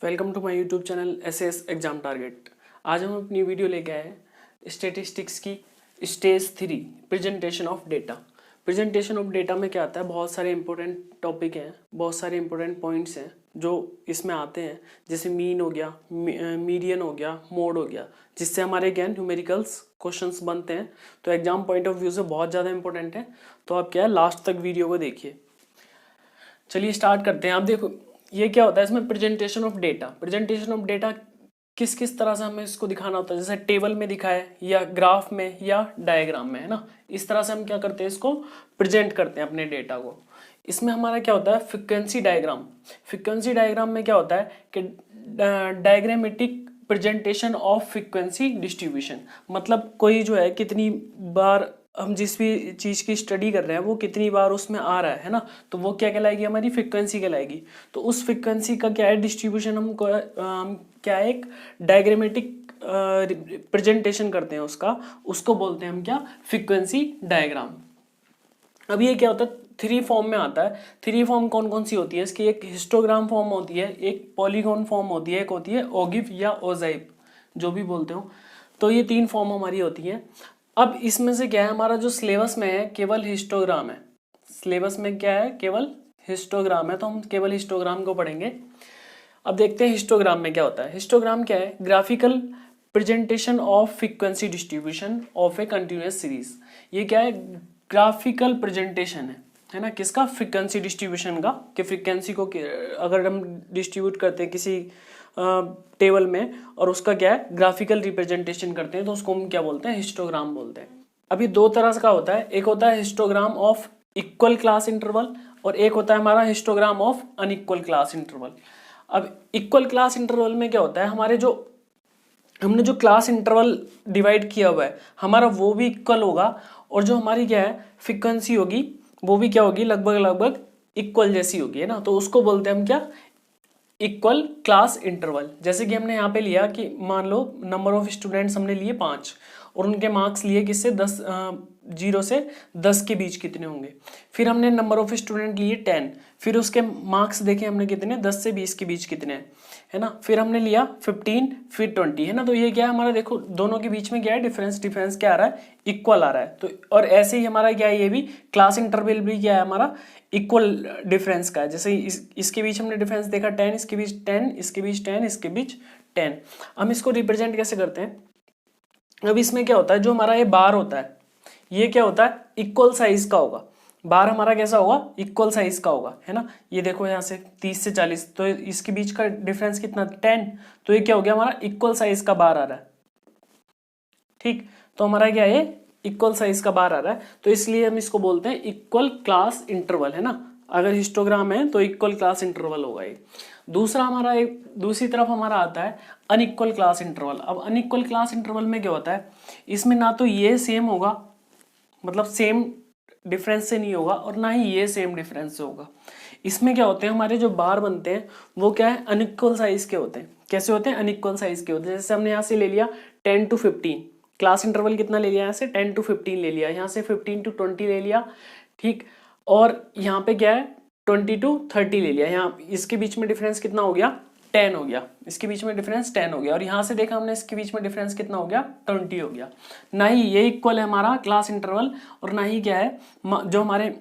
Welcome to my YouTube channel SS exam target. आज हम अपनी वीडियो लेके आए हैं स्टैटिस्टिक्स की stage 3 presentation of data. Presentation of data में क्या आता है, बहुत सारे इंपॉर्टेंट टॉपिक हैं, बहुत सारे इंपॉर्टेंट पॉइंट्स हैं जो इसमें आते हैं, जैसे मीन हो गया, मीडियन हो गया, मोड हो गया, जिससे हमारे क्या न्यूमेरिकल्स क्वेश्चंस बनते हैं। तो एग्जाम पॉइंट ऑफ व्यू से बहुत ज़्यादा इंपॉर्टेंट है। तो आप क्या है लास्ट तक वीडियो को देखिए। चलिए स्टार्ट करते हैं। आप देखो ये क्या होता है, इसमें presentation of data. Presentation of data किस किस तरह से हमें इसको दिखाना होता है, जैसे टेबल में दिखाए या ग्राफ में या डायग्राम में, है ना। इस तरह से हम क्या करते हैं, इसको प्रेजेंट करते हैं अपने डेटा को। इसमें हमारा क्या होता है, फ्रीक्वेंसी डायग्राम। फ्रीक्वेंसी डायग्राम में क्या होता है कि diagrammatic presentation of frequency distribution, मतलब कोई जो है कितनी बार हम जिस भी चीज़ की स्टडी कर रहे हैं वो कितनी बार उसमें आ रहा है ना, तो वो क्या कहलाएगी, हमारी फ्रीक्वेंसी कहलाएगी। तो उस फ्रीक्वेंसी का क्या है डिस्ट्रीब्यूशन, हम क्या है एक डायग्रामेटिक प्रेजेंटेशन करते हैं उसको बोलते हैं हम क्या, फ्रीक्वेंसी डायग्राम। अब ये क्या होता है, 3 फॉर्म में आता है। 3 फॉर्म कौन कौन सी होती है इसकी, एक हिस्टोग्राम फॉर्म होती है, एक पॉलीगॉन फॉर्म होती है, एक होती है ओगिव या ओजाइव, जो भी बोलते हो। तो ये 3 फॉर्म हमारी होती है। अब इसमें से क्या है, हमारा जो सिलेबस में है केवल हिस्टोग्राम है। सिलेबस में क्या है, केवल हिस्टोग्राम है, तो हम केवल हिस्टोग्राम को पढ़ेंगे। अब देखते हैं हिस्टोग्राम में क्या होता है। हिस्टोग्राम क्या है, graphical presentation of frequency distribution of A continuous series. ये क्या है, ग्राफिकल प्रेजेंटेशन है ना, किसका, फ्रीक्वेंसी डिस्ट्रीब्यूशन का, कि फ्रीक्वेंसी को अगर हम डिस्ट्रीब्यूट करते हैं किसी टेबल में और उसका क्या है ग्राफिकल रिप्रेजेंटेशन करते हैं, तो उसको हम क्या बोलते हैं, हिस्टोग्राम बोलते हैं। अभी 2 तरह का होता है, एक होता है histogram of equal class interval और एक होता है हमारा histogram of unequal class interval. अब इक्वल क्लास इंटरवल में क्या होता है, हमने जो क्लास इंटरवल डिवाइड किया हुआ है हमारा वो भी इक्वल होगा, और जो हमारी क्या है फ्रीक्वेंसी होगी वो भी क्या होगी, लगभग इक्वल जैसी होगी, है ना। तो उसको बोलते हैं हम क्या, इक्वल क्लास इंटरवल। जैसे कि हमने यहाँ पे लिया कि मान लो नंबर ऑफ स्टूडेंट्स हमने लिए 5 और उनके मार्क्स लिए किससे, 10, 0 से 10 के बीच कितने होंगे। फिर हमने नंबर ऑफ स्टूडेंट लिए 10, फिर उसके मार्क्स देखे हमने कितने, 10 से 20 के बीच कितने हैं, है ना। फिर हमने लिया 15, फिर 20, है ना। तो ये क्या है हमारा, देखो दोनों के बीच में क्या है डिफरेंस क्या आ रहा है, इक्वल आ रहा है। तो और ऐसे ही हमारा क्या है, ये भी क्लास इंटरवल भी क्या है हमारा, इक्वल डिफरेंस का है। जैसे इसके बीच हमने डिफरेंस देखा 10, इसके बीच 10, इसके बीच 10, इसके बीच 10। हम इसको रिप्रेजेंट कैसे करते हैं, अब इसमें क्या होता है, जो हमारा ये बार होता है ये क्या होता है, इक्वल साइज का होगा। बार हमारा कैसा होगा, इक्वल साइज का होगा, है ना। ये देखो यहाँ से 30 से 40, तो इसके बीच का डिफरेंस कितना, 10। तो ये क्या हो गया हमारा, इक्वल साइज का बार आ रहा है, ठीक। तो हमारा क्या है, इक्वल साइज का बार आ रहा है, तो इसलिए हम इसको बोलते हैं इक्वल क्लास इंटरवल, है ना। अगर हिस्टोग्राम है तो इक्वल क्लास इंटरवल होगा ये। दूसरा हमारा एक, दूसरी तरफ हमारा आता है अनइक्वल क्लास इंटरवल। अब अनइक्वल क्लास इंटरवल में क्या होता है, इसमें ना तो ये सेम होगा, मतलब सेम डिफरेंस से नहीं होगा, और ना ही ये सेम डिफरेंस से होगा। इसमें क्या होते हैं, हमारे जो बार बनते हैं वो क्या है, अनइक्वल साइज के होते हैं। कैसे होते हैं, अनइक्वल साइज के होते हैं। जैसे हमने यहाँ से ले लिया 10 to 15, क्लास इंटरवल कितना ले लिया, यहाँ से 10 to 15 ले लिया, यहाँ से 15 to 20 ले लिया, ठीक। और यहाँ पे क्या है 20 to 30 ले लिया। यहाँ इसके बीच में डिफरेंस कितना हो गया, 10 हो गया, इसके बीच में डिफरेंस 10 हो गया, और यहाँ से देखा हमने इसके बीच में डिफरेंस कितना हो गया, 20 हो गया। ना ही ये इक्वल है हमारा क्लास इंटरवल, और ना ही क्या है जो हमारे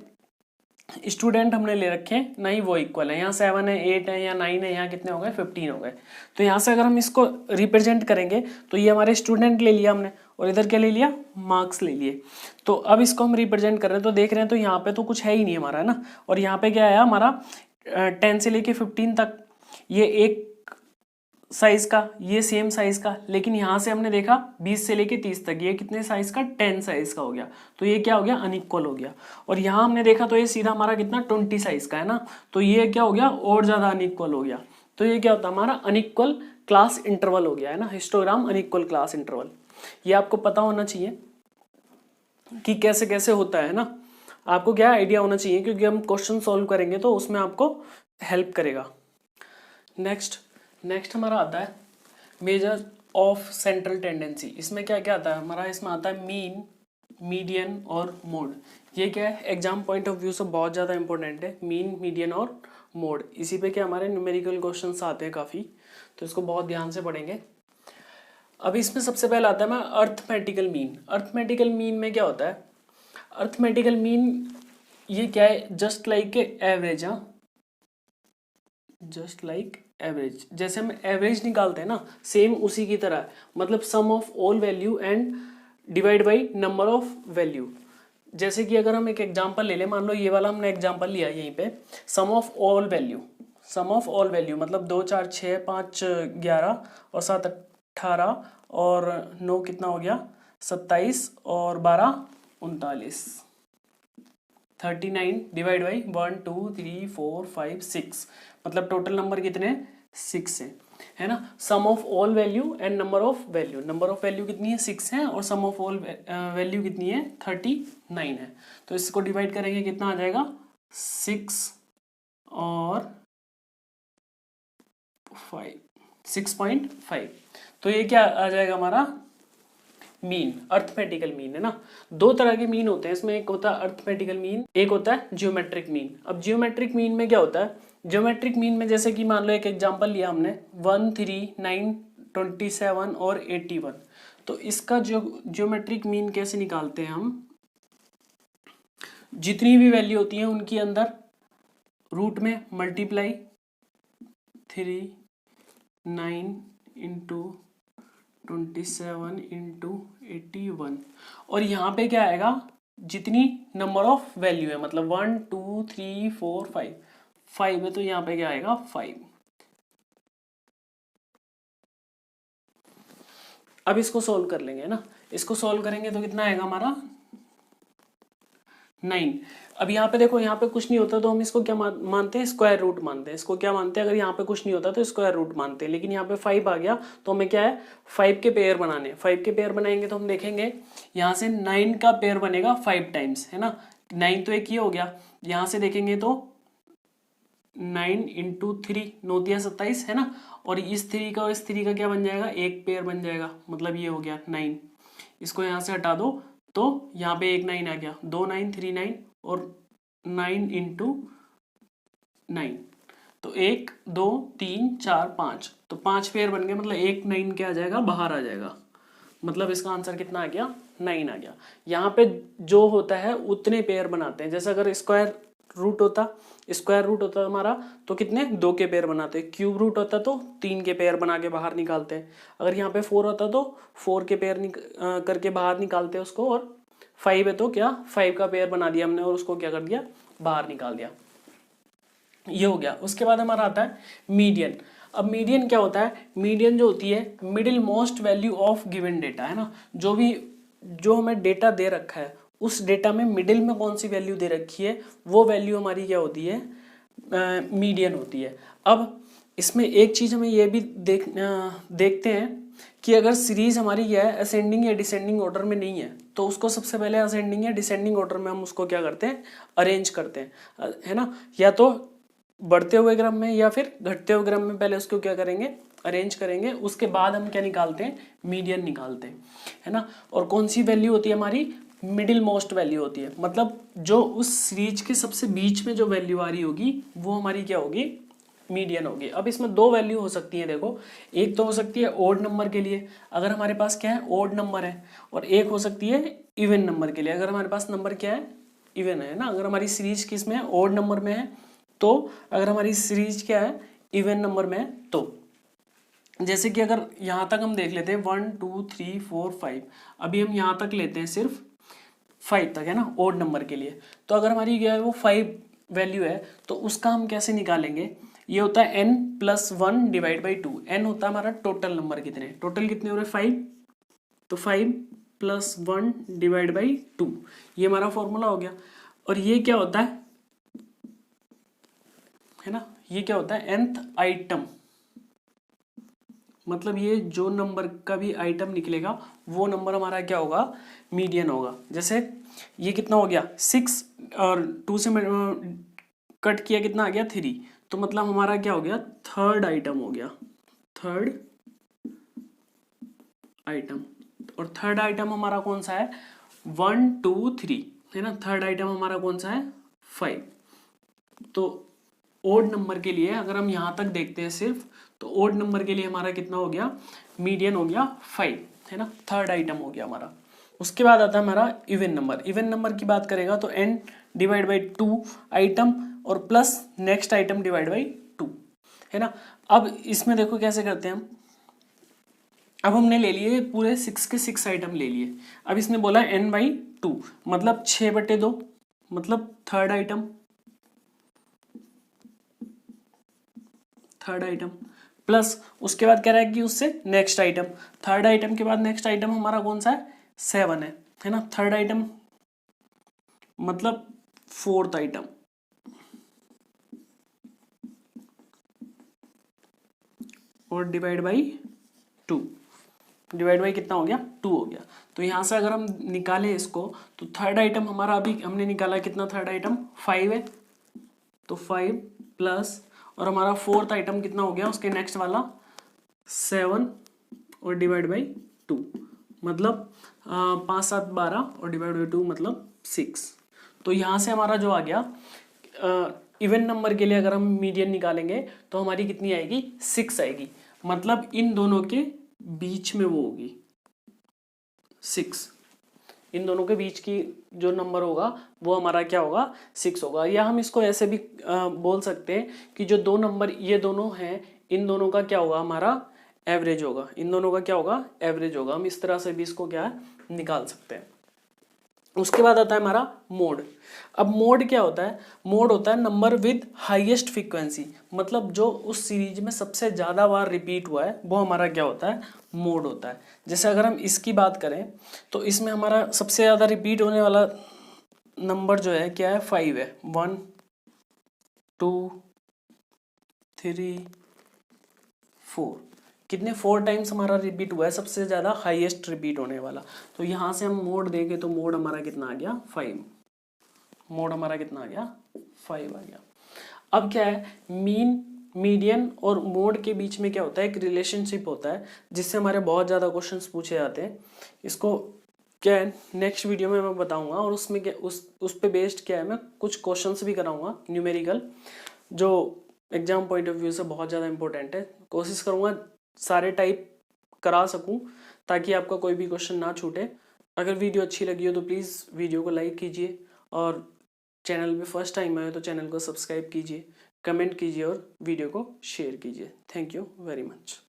स्टूडेंट हमने ले रखे हैं ना ही वो इक्वल है। यहाँ 7 है, 8 है या 9 है, यहाँ कितने हो गए, 15 हो गए। तो यहाँ से अगर हम इसको रिप्रेजेंट करेंगे तो ये हमारे स्टूडेंट ले लिया हमने, और इधर क्या ले लिया, मार्क्स ले लिए। तो अब इसको हम रिप्रेजेंट कर रहे हैं, तो देख रहे हैं तो यहाँ पे तो कुछ है ही नहीं हमारा, है ना। और यहाँ पे क्या है हमारा 10 से लेके 15 तक ये एक साइज का, ये सेम साइज का, लेकिन यहाँ से हमने देखा 20 से लेके 30 तक ये कितने साइज का, 10 साइज का हो गया। तो ये क्या हो गया, अनइक्वल हो गया। और यहाँ हमने देखा तो ये सीधा हमारा कितना 20 साइज का, है ना। तो ये क्या हो गया, और ज्यादा अनइक्वल हो गया। तो ये क्या होता है हमारा अनइक्वल क्लास इंटरवल हो गया, है ना। हिस्टोग्राम अनइक्वल क्लास इंटरवल, ये आपको पता होना चाहिए कि कैसे कैसे होता है ना। आपको क्या आइडिया होना चाहिए, क्योंकि हम क्वेश्चन सॉल्व करेंगे तो उसमें आपको हेल्प करेगा। नेक्स्ट हमारा आता है मेजर ऑफ सेंट्रल टेंडेंसी। इसमें क्या क्या आता है हमारा, इसमें आता है मीन, मीडियन और मोड। ये क्या है, एग्जाम पॉइंट ऑफ व्यू से बहुत ज़्यादा इंपॉर्टेंट है, मीन, मीडियन और मोड, इसी पे क्या हमारे न्यूमेरिकल क्वेश्चंस आते हैं काफ़ी, तो इसको बहुत ध्यान से पढ़ेंगे। अब इसमें सबसे पहले आता है मैं अर्थमेटिकल मीन। अर्थमेटिकल मीन में क्या होता है? अर्थमेटिकल मीन ये क्या है? Just like average. हाँ, जस्ट लाइक एवरेज, जैसे हम एवरेज निकालते हैं ना, सेम उसी की तरह है। मतलब sum of all value and divide by number of value. जैसे कि अगर हम एक एग्जांपल ले लें, मान लो ये वाला हमने एग्जांपल लिया यहीं पे, sum of all value. Sum of all value मतलब 2 4 6 5 11 और 7 18 और 9 कितना हो गया 27 और 12 39। 39 डिवाइड बाई 1 2 3 4 5 6, मतलब टोटल नंबर कितने 6 है ना। Sum of all value and number of value, number of value कितनी है 6 है और सम ऑफ ऑल वैल्यू कितनी है 39 है। तो इसको डिवाइड करेंगे कितना आ जाएगा 6 और 5, 6.5। तो ये क्या आ जाएगा हमारा मीन, अर्थमेटिकल मीन है ना। दो तरह के मीन होते हैं इसमें, एक होता है अर्थमेटिकल मीन, एक होता है जियोमेट्रिक मीन। अब जियोमेट्रिक मीन में क्या होता है? जियोमेट्रिक मीन में जैसे कि मान लो एक एग्जांपल लिया हमने 1 3 9 27 और 81, तो इसका जियोमेट्रिक मीन कैसे निकालते हैं हम? जितनी भी वैल्यू होती है उनकी अंदर रूट में मल्टीप्लाई 3 9 इंटू 27 इंटू 81, और यहाँ पे क्या आएगा जितनी नंबर ऑफ वैल्यू है, मतलब 1 2 3 4 5 है, तो यहाँ पे क्या आएगा 5। अब इसको सोल्व कर लेंगे ना, इसको सोल्व करेंगे तो कितना आएगा हमारा 9। अब यहाँ पे देखो, यहाँ पे कुछ नहीं होता तो हम इसको क्या मानते हैं? स्क्वायर रूट मानते हैं। इसको क्या मानते हैं? अगर यहाँ पे कुछ नहीं होता तो स्क्वायर रूट मानते हैं। लेकिन यहाँ पे 5 आ गया तो हमें क्या है 5 के पेयर बनाने। 5 के पेयर बनाएंगे तो हम देखेंगे यहाँ से 9 का पेयर बनेगा 5 टाइम्स, है ना। 9 तो एक ही हो गया, यहाँ से देखेंगे तो 9 इंटू 3 9 दिया 27 है ना, और इस 3 का और इस 3 का क्या बन जाएगा एक पेयर बन जाएगा, मतलब ये हो गया 9। इसको यहाँ से हटा दो तो यहाँ पे एक 9 आ गया, 2 9 3 9 और 9 इंटू 9, तो 1 2 3 4 5, तो 5 पेयर बन गए, मतलब एक 9 क्या आ जाएगा बाहर आ जाएगा, मतलब इसका आंसर कितना आ गया 9 आ गया। यहाँ पे जो होता है उतने पेयर बनाते हैं। जैसे अगर स्क्वायर रूट होता हमारा तो कितने 2 के पेयर बनाते हैं, क्यूब रूट होता तो 3 के पेयर बना के बाहर निकालते हैं। अगर यहाँ पे 4 होता तो 4 के पेयर करके बाहर निकालते हैं उसको, और 5 है तो क्या 5 का पेयर बना दिया हमने और उसको क्या कर दिया बाहर निकाल दिया। ये हो गया। उसके बाद हमारा आता है मीडियन। अब मीडियन क्या होता है? मीडियन जो होती है middle most value of given data, है ना। जो हमें डेटा दे रखा है उस डेटा में मिडिल में कौन सी वैल्यू दे रखी है वो वैल्यू हमारी क्या होती है मीडियन होती है। अब इसमें एक चीज हमें ये भी देखते हैं कि अगर सीरीज हमारी क्या है असेंडिंग या डिसेंडिंग ऑर्डर में नहीं है तो उसको सबसे पहले असेंडिंग या डिसेंडिंग ऑर्डर में हम उसको क्या करते हैं अरेंज करते हैं, है ना। या तो बढ़ते हुए क्रम में या फिर घटते हुए क्रम में पहले उसको क्या करेंगे अरेंज करेंगे, उसके बाद हम क्या निकालते हैं मीडियन निकालते हैं, है ना। और कौन सी वैल्यू होती है हमारी मिडिल मोस्ट वैल्यू होती है, मतलब जो उस सीरीज के सबसे बीच में जो वैल्यू आ रही होगी वो हमारी क्या होगी मीडियन होगी। अब इसमें दो वैल्यू हो सकती है, देखो एक तो हो सकती है ओड नंबर के लिए अगर हमारे पास क्या है ओड नंबर है, और एक हो सकती है इवन नंबर के लिए अगर हमारे पास नंबर क्या है इवन है ना। अगर हमारी सीरीज किस में है ओड नंबर में है, तो अगर हमारी सीरीज क्या है इवन नंबर में है, तो जैसे कि अगर यहाँ तक हम देख लेते हैं 1 2 3 4 5, अभी हम यहाँ तक लेते हैं सिर्फ 5 तक, है ना ओड नंबर के लिए। तो अगर हमारी क्या है वो 5 वैल्यू है तो उसका हम कैसे निकालेंगे, ये होता है n plus 1 divide by 2। n होता है हमारा टोटल नंबर कितने, टोटल कितने हो रहे 5, तो 5 प्लस 1 डिवाइड बाई 2, ये हमारा फॉर्मूला हो गया। और ये क्या होता है ना, ये क्या होता है nth आइटम, मतलब ये जो नंबर का भी आइटम निकलेगा वो नंबर हमारा क्या होगा मीडियन होगा। जैसे ये कितना हो गया 6 और 2 से कट किया कितना आ गया 3, तो मतलब हमारा क्या हो गया थर्ड आइटम हो गया, थर्ड आइटम। और थर्ड आइटम हमारा कौन सा है 1 2 3, है ना। थर्ड आइटम हमारा कौन सा है 5, तो ओड नंबर के लिए अगर हम यहाँ तक देखते हैं सिर्फ, तो ओड नंबर के लिए हमारा कितना हो गया, मीडियन हो गया 5, है ना, थर्ड आइटम हो गया हमारा। उसके बाद आता है हमारा इवन नंबर। इवन नंबर की बात करेगा तो n डिवाइड बाई 2 आइटम और plus next item divide by 2, है ना। अब इसमें देखो कैसे करते हैं हम। अब हमने ले लिए पूरे 6 के 6 आइटम ले लिए। अब इसने बोला n बाई 2 मतलब 6/2 मतलब third item, third item plus उसके बाद कह रहा है कि उससे नेक्स्ट आइटम, थर्ड आइटम के बाद नेक्स्ट आइटम हमारा कौन सा है, 7 है ना। थर्ड आइटम मतलब फोर्थ आइटम, और डिवाइड बाई 2, डिवाइड बाई कितना हो गया, 2 हो गया। तो यहाँ से अगर हम निकालें इसको तो थर्ड आइटम हमारा अभी हमने निकाला कितना, थर्ड आइटम 5 है, तो 5 प्लस और हमारा फोर्थ आइटम कितना हो गया उसके नेक्स्ट वाला 7 और डिवाइड बाई 2 मतलब 5 7 12 और डिवाइड बाई 2 मतलब 6। तो यहाँ से हमारा जो आ गया इवन नंबर के लिए अगर हम मीडियन निकालेंगे तो हमारी कितनी आएगी, 6 आएगी। मतलब इन दोनों के बीच में वो होगी 6, इन दोनों के बीच की जो नंबर होगा वो हमारा क्या होगा, 6 होगा। या हम इसको ऐसे भी बोल सकते हैं कि जो दो नंबर ये दोनों हैं इन दोनों का क्या होगा, हमारा एवरेज होगा, इन दोनों का क्या होगा, एवरेज होगा। हम इस तरह से भी इसको क्या है निकाल सकते हैं। उसके बाद आता है हमारा मोड। अब मोड क्या होता है, मोड होता है नंबर विद हाईएस्ट फ्रीक्वेंसी, मतलब जो उस सीरीज में सबसे ज़्यादा बार रिपीट हुआ है वो हमारा क्या होता है, मोड होता है। जैसे अगर हम इसकी बात करें तो इसमें हमारा सबसे ज़्यादा रिपीट होने वाला नंबर जो है क्या है, 5 है। 1 2 3 4, कितने 4 टाइम्स हमारा रिपीट हुआ है, सबसे ज़्यादा हाईएस्ट रिपीट होने वाला। तो यहाँ से हम मोड देंगे तो मोड हमारा कितना आ गया, 5, मोड हमारा कितना आ गया, 5 आ गया। अब क्या है, मीन मीडियन और मोड के बीच में क्या होता है, एक रिलेशनशिप होता है जिससे हमारे बहुत ज़्यादा क्वेश्चंस पूछे जाते हैं। इसको क्या है नेक्स्ट वीडियो में मैं बताऊंगा, और उसमें क्या उस पे बेस्ड क्या है मैं कुछ क्वेश्चंस भी कराऊंगा न्यूमेरिकल, जो एग्जाम पॉइंट ऑफ व्यू से बहुत ज़्यादा इंपॉर्टेंट है। कोशिश करूँगा सारे टाइप करा सकूँ ताकि आपका कोई भी क्वेश्चन ना छूटे। अगर वीडियो अच्छी लगी हो तो प्लीज़ वीडियो को लाइक कीजिए, और चैनल पे फर्स्ट टाइम आए हो तो चैनल को सब्सक्राइब कीजिए, कमेंट कीजिए और वीडियो को शेयर कीजिए। Thank you very much.